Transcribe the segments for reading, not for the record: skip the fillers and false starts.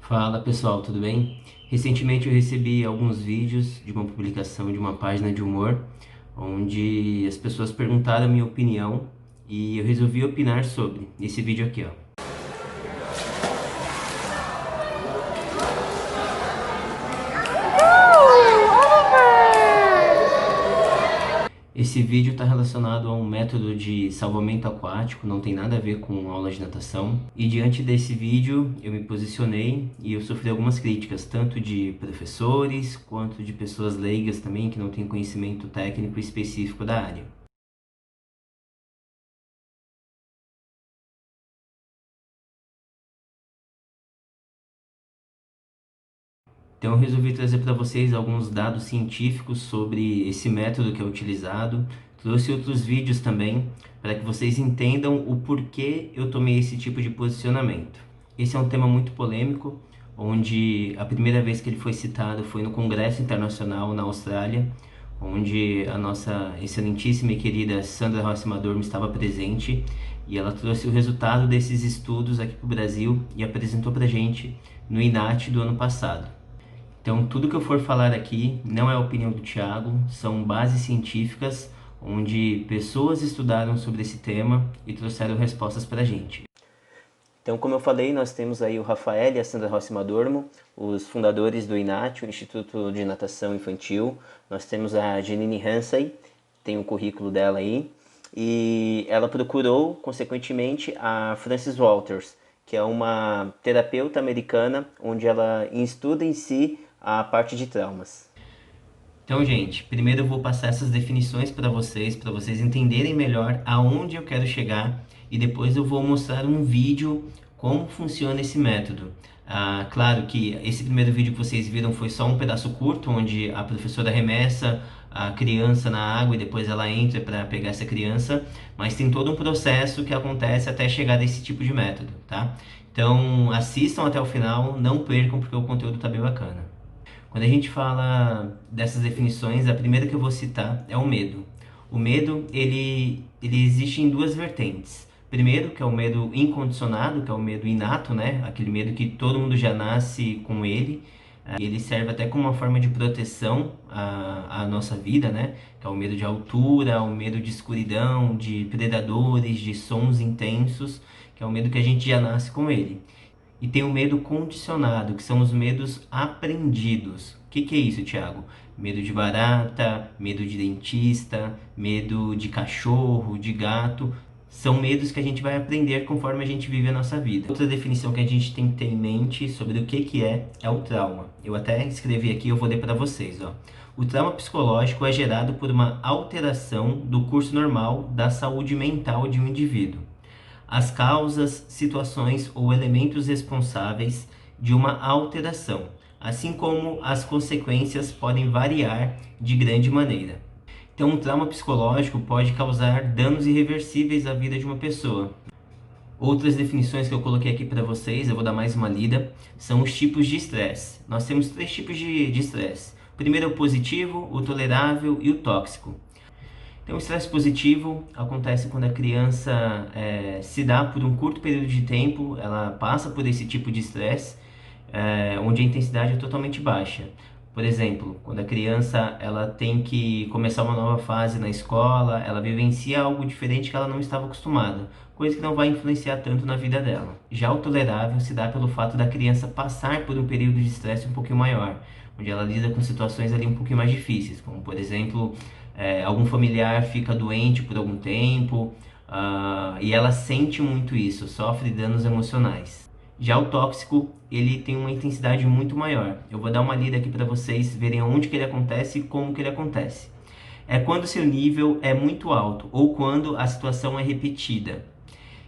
Fala pessoal, tudo bem? Recentemente eu recebi alguns vídeos de uma publicação de uma página de humor, onde as pessoas perguntaram a minha opinião e eu resolvi opinar sobre esse vídeo aqui, ó. Esse vídeo está relacionado a um método de salvamento aquático, não tem nada a ver com aula de natação. E diante desse vídeo eu me posicionei e eu sofri algumas críticas, tanto de professores quanto de pessoas leigas também que não têm conhecimento técnico específico da área. Então eu resolvi trazer para vocês alguns dados científicos sobre esse método que é utilizado. Trouxe outros vídeos também para que vocês entendam o porquê eu tomei esse tipo de posicionamento. Esse é um tema muito polêmico, onde a primeira vez que ele foi citado foi no Congresso Internacional na Austrália, onde a nossa excelentíssima e querida Sandra Rossi Madormo estava presente e ela trouxe o resultado desses estudos aqui para o Brasil e apresentou para a gente no INAT do ano passado. Então, tudo que eu for falar aqui não é a opinião do Thiago, são bases científicas onde pessoas estudaram sobre esse tema e trouxeram respostas para a gente. Então, como eu falei, nós temos aí o Rafael e a Sandra Rossi Madormo, os fundadores do INAT, o Instituto de Natação Infantil. Nós temos a Janine Hansey, tem o currículo dela aí, e ela procurou, consequentemente, a Frances Walters, que é uma terapeuta americana, onde ela estuda em si a parte de traumas. Então, gente, primeiro eu vou passar essas definições para vocês entenderem melhor aonde eu quero chegar e depois eu vou mostrar um vídeo como funciona esse método. Claro que esse primeiro vídeo que vocês viram foi só um pedaço curto, onde a professora arremessa a criança na água e depois ela entra para pegar essa criança, mas tem todo um processo que acontece até chegar desse tipo de método, tá? Então assistam até o final, não percam porque o conteúdo está bem bacana. Quando a gente fala dessas definições, a primeira que eu vou citar é o medo. O medo, ele existe em duas vertentes. Primeiro, que é o medo incondicionado, que é o medo inato, né? Aquele medo que todo mundo já nasce com ele. Ele serve até como uma forma de proteção à nossa vida, né? Que é o medo de altura, o medo de escuridão, de predadores, de sons intensos, que é o medo que a gente já nasce com ele. E tem o medo condicionado, que são os medos aprendidos. O que é isso, Thiago? Medo de barata, medo de dentista, medo de cachorro, de gato. São medos que a gente vai aprender conforme a gente vive a nossa vida. Outra definição que a gente tem que ter em mente sobre o que é o trauma. Eu até escrevi aqui, eu vou ler para vocês. Ó. O trauma psicológico é gerado por uma alteração do curso normal da saúde mental de um indivíduo. As causas, situações ou elementos responsáveis de uma alteração, assim como as consequências podem variar de grande maneira. Então, um trauma psicológico pode causar danos irreversíveis à vida de uma pessoa. Outras definições que eu coloquei aqui para vocês, eu vou dar mais uma lida, são os tipos de estresse. Nós temos três tipos de estresse. O primeiro é o positivo, o tolerável e o tóxico. Então, o estresse positivo acontece quando a criança se dá por um curto período de tempo, ela passa por esse tipo de estresse, onde a intensidade é totalmente baixa. Por exemplo, quando a criança ela tem que começar uma nova fase na escola, ela vivencia algo diferente que ela não estava acostumada, coisa que não vai influenciar tanto na vida dela. Já o tolerável se dá pelo fato da criança passar por um período de estresse um pouquinho maior, onde ela lida com situações ali um pouquinho mais difíceis, como por exemplo, algum familiar fica doente por algum tempo, e ela sente muito isso, sofre danos emocionais. Já o tóxico, ele tem uma intensidade muito maior. Eu vou dar uma lida aqui para vocês verem onde que ele acontece e como que ele acontece. É quando seu nível é muito alto ou quando a situação é repetida,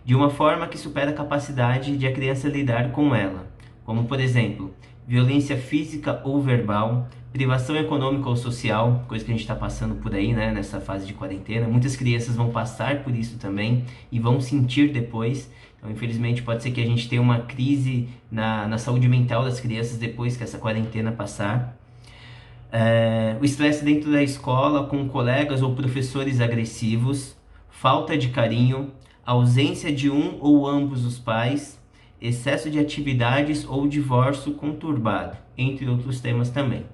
de uma forma que supera a capacidade de a criança lidar com ela, como por exemplo, violência física ou verbal, privação econômica ou social, coisa que a gente está passando por aí, né, nessa fase de quarentena. Muitas crianças vão passar por isso também e vão sentir depois. Então, infelizmente, pode ser que a gente tenha uma crise na saúde mental das crianças depois que essa quarentena passar. O estresse dentro da escola com colegas ou professores agressivos, falta de carinho, ausência de um ou ambos os pais, excesso de atividades ou divórcio conturbado, entre outros temas também.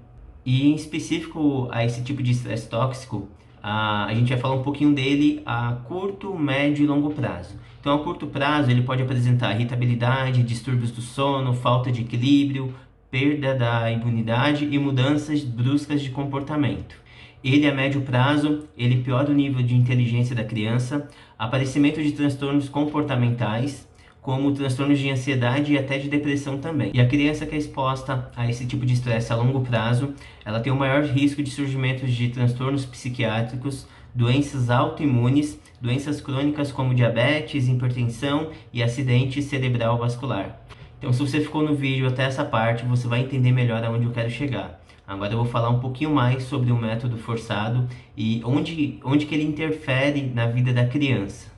E em específico a esse tipo de estresse tóxico, a gente vai falar um pouquinho dele a curto, médio e longo prazo. Então, a curto prazo, ele pode apresentar irritabilidade, distúrbios do sono, falta de equilíbrio, perda da imunidade e mudanças bruscas de comportamento. Ele, a médio prazo, ele piora o nível de inteligência da criança, aparecimento de transtornos comportamentais, como transtornos de ansiedade e até de depressão também. E a criança que é exposta a esse tipo de estresse a longo prazo, ela tem o maior risco de surgimento de transtornos psiquiátricos, doenças autoimunes, doenças crônicas como diabetes, hipertensão e acidente cerebral vascular. Então, se você ficou no vídeo até essa parte, você vai entender melhor aonde eu quero chegar. Agora eu vou falar um pouquinho mais sobre o método forçado e onde que ele interfere na vida da criança.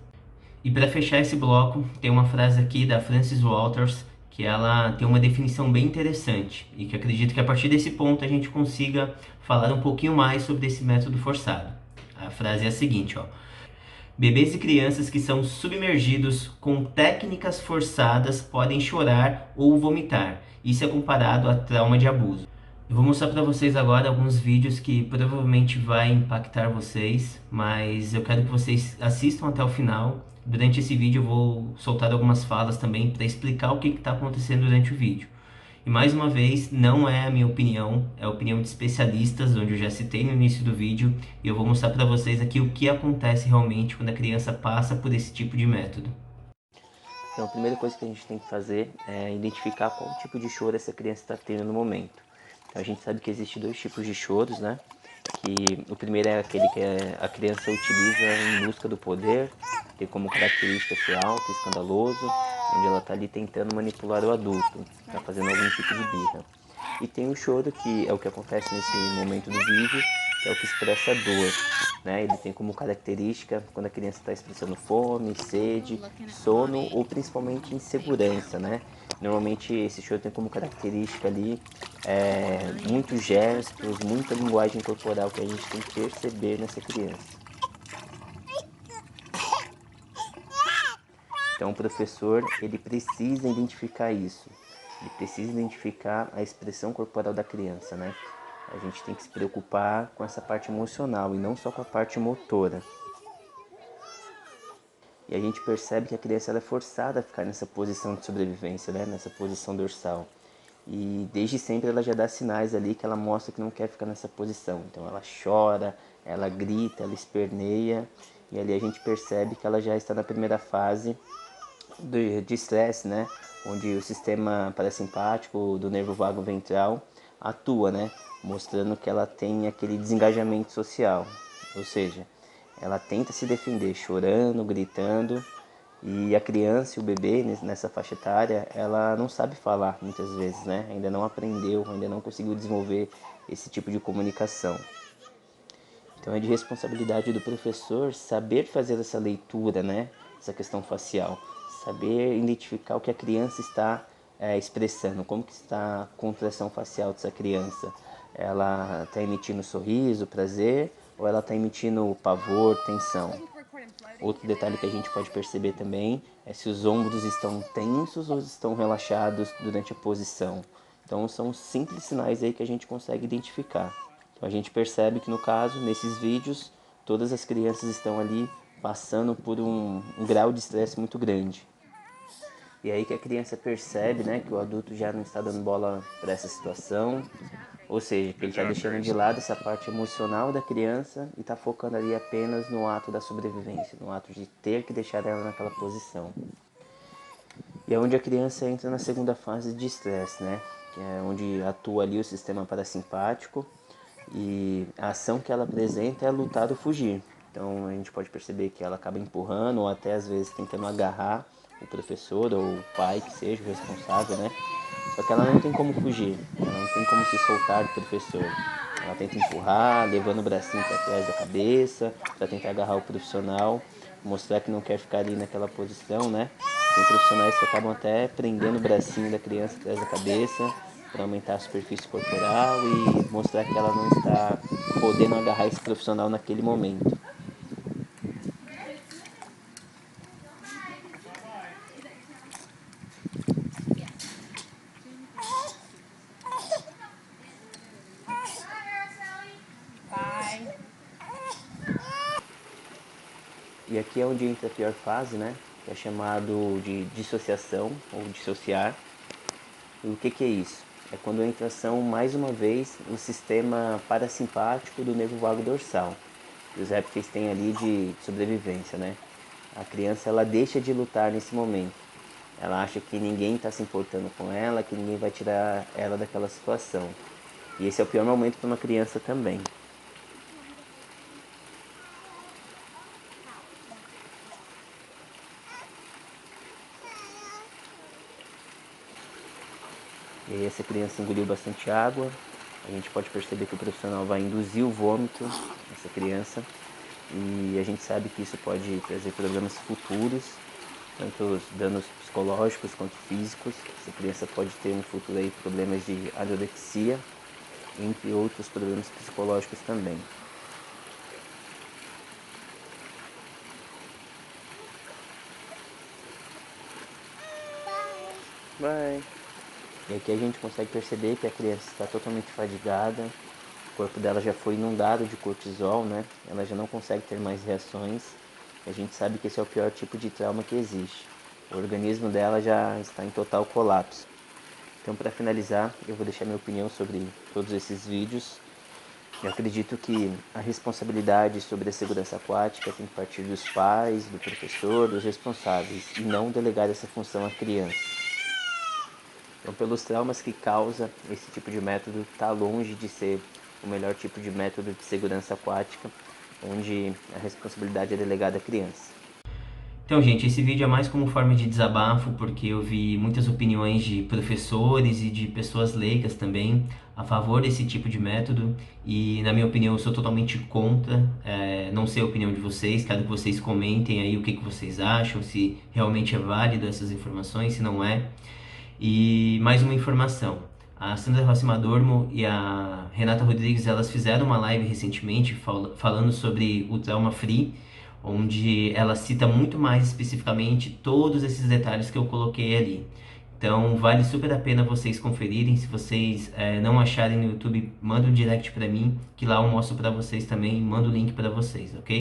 E para fechar esse bloco, tem uma frase aqui da Frances Walters, que ela tem uma definição bem interessante e que acredito que a partir desse ponto a gente consiga falar um pouquinho mais sobre esse método forçado. A frase é a seguinte, ó: bebês e crianças que são submergidos com técnicas forçadas podem chorar ou vomitar. Isso é comparado a trauma de abuso. Eu vou mostrar para vocês agora alguns vídeos que provavelmente vai impactar vocês, mas eu quero que vocês assistam até o final. Durante esse vídeo eu vou soltar algumas falas também para explicar o que está acontecendo durante o vídeo. E mais uma vez, não é a minha opinião, é a opinião de especialistas, onde eu já citei no início do vídeo, e eu vou mostrar para vocês aqui o que acontece realmente quando a criança passa por esse tipo de método. Então, a primeira coisa que a gente tem que fazer é identificar qual tipo de choro essa criança está tendo no momento. Então, a gente sabe que existem dois tipos de choros, né? Que o primeiro é aquele que a criança utiliza em busca do poder, tem como característica ser alto, escandaloso, onde ela está ali tentando manipular o adulto, está fazendo algum tipo de birra. E tem o choro, que é o que acontece nesse momento do vídeo, que é o que expressa a dor. Né? Ele tem como característica, quando a criança está expressando fome, sede, sono ou principalmente insegurança. Né? Normalmente esse choro tem como característica ali muitos gestos, muita linguagem corporal que a gente tem que perceber nessa criança. Então o professor ele precisa identificar isso. Ele precisa identificar a expressão corporal da criança, né? A gente tem que se preocupar com essa parte emocional e não só com a parte motora. E a gente percebe que a criança ela é forçada a ficar nessa posição de sobrevivência, né? Nessa posição dorsal. E desde sempre ela já dá sinais ali que ela mostra que não quer ficar nessa posição. Então ela chora, ela grita, ela esperneia. E ali a gente percebe que ela já está na primeira fase de estresse, né? Onde o sistema parasimpático do nervo vago ventral atua, né? Mostrando que ela tem aquele desengajamento social, ou seja, ela tenta se defender chorando, gritando, e a criança e o bebê nessa faixa etária, ela não sabe falar muitas vezes, né? Ainda não aprendeu, ainda não conseguiu desenvolver esse tipo de comunicação. Então é de responsabilidade do professor saber fazer essa leitura, né? Essa questão facial, saber identificar o que a criança está expressando, como que está a contração facial dessa criança. Ela está emitindo sorriso, prazer, ou ela está emitindo pavor, tensão. Outro detalhe que a gente pode perceber também é se os ombros estão tensos ou estão relaxados durante a posição. Então são simples sinais aí que a gente consegue identificar. Então a gente percebe que no caso, nesses vídeos, todas as crianças estão ali passando por um grau de estresse muito grande. E aí que a criança percebe, né, que o adulto já não está dando bola para essa situação, ou seja, que ele está deixando de lado essa parte emocional da criança e está focando ali apenas no ato da sobrevivência, no ato de ter que deixar ela naquela posição. E é onde a criança entra na segunda fase de estresse, né, que é onde atua ali o sistema parasimpático e a ação que ela apresenta é lutar ou fugir. Então a gente pode perceber que ela acaba empurrando ou até às vezes tentando agarrar o professor ou o pai que seja o responsável, né? Só que ela não tem como fugir, ela não tem como se soltar do professor. Ela tenta empurrar, levando o bracinho para trás da cabeça, para tentar agarrar o profissional, mostrar que não quer ficar ali naquela posição, né? Tem profissionais que acabam até prendendo o bracinho da criança atrás da cabeça para aumentar a superfície corporal e mostrar que ela não está podendo agarrar esse profissional naquele momento. E aqui é onde entra a pior fase, né? Que é chamado de dissociação ou dissociar. E o que é isso? É quando entra ação mais uma vez no sistema parasimpático do nervo vago dorsal. Que os répteis têm ali de sobrevivência, né? A criança ela deixa de lutar nesse momento. Ela acha que ninguém está se importando com ela, que ninguém vai tirar ela daquela situação. E esse é o pior momento para uma criança também. E aí essa criança engoliu bastante água. A gente pode perceber que o profissional vai induzir o vômito nessa criança. E a gente sabe que isso pode trazer problemas futuros, tanto os danos psicológicos quanto físicos. Essa criança pode ter no futuro aí problemas de anorexia, entre outros problemas psicológicos também. Vai. E aqui a gente consegue perceber que a criança está totalmente fadigada, o corpo dela já foi inundado de cortisol, né? Ela já não consegue ter mais reações. A gente sabe que esse é o pior tipo de trauma que existe. O organismo dela já está em total colapso. Então, para finalizar, eu vou deixar minha opinião sobre todos esses vídeos. Eu acredito que a responsabilidade sobre a segurança aquática tem que partir dos pais, do professor, dos responsáveis, e não delegar essa função à criança. Então, pelos traumas que causa, esse tipo de método está longe de ser o melhor tipo de método de segurança aquática, onde a responsabilidade é delegada à criança. Então, gente, esse vídeo é mais como forma de desabafo, porque eu vi muitas opiniões de professores e de pessoas leigas também a favor desse tipo de método, e na minha opinião eu sou totalmente contra. Não sei a opinião de vocês, quero que vocês comentem aí o que vocês acham, se realmente é válido essas informações, se não é. E mais uma informação, a Sandra Rossi Madormo e a Renata Rodrigues, elas fizeram uma live recentemente falando sobre o trauma free, onde ela cita muito mais especificamente todos esses detalhes que eu coloquei ali. Então vale super a pena vocês conferirem. Se vocês não acharem no YouTube, manda um direct para mim, que lá eu mostro para vocês também, mando o link para vocês, ok?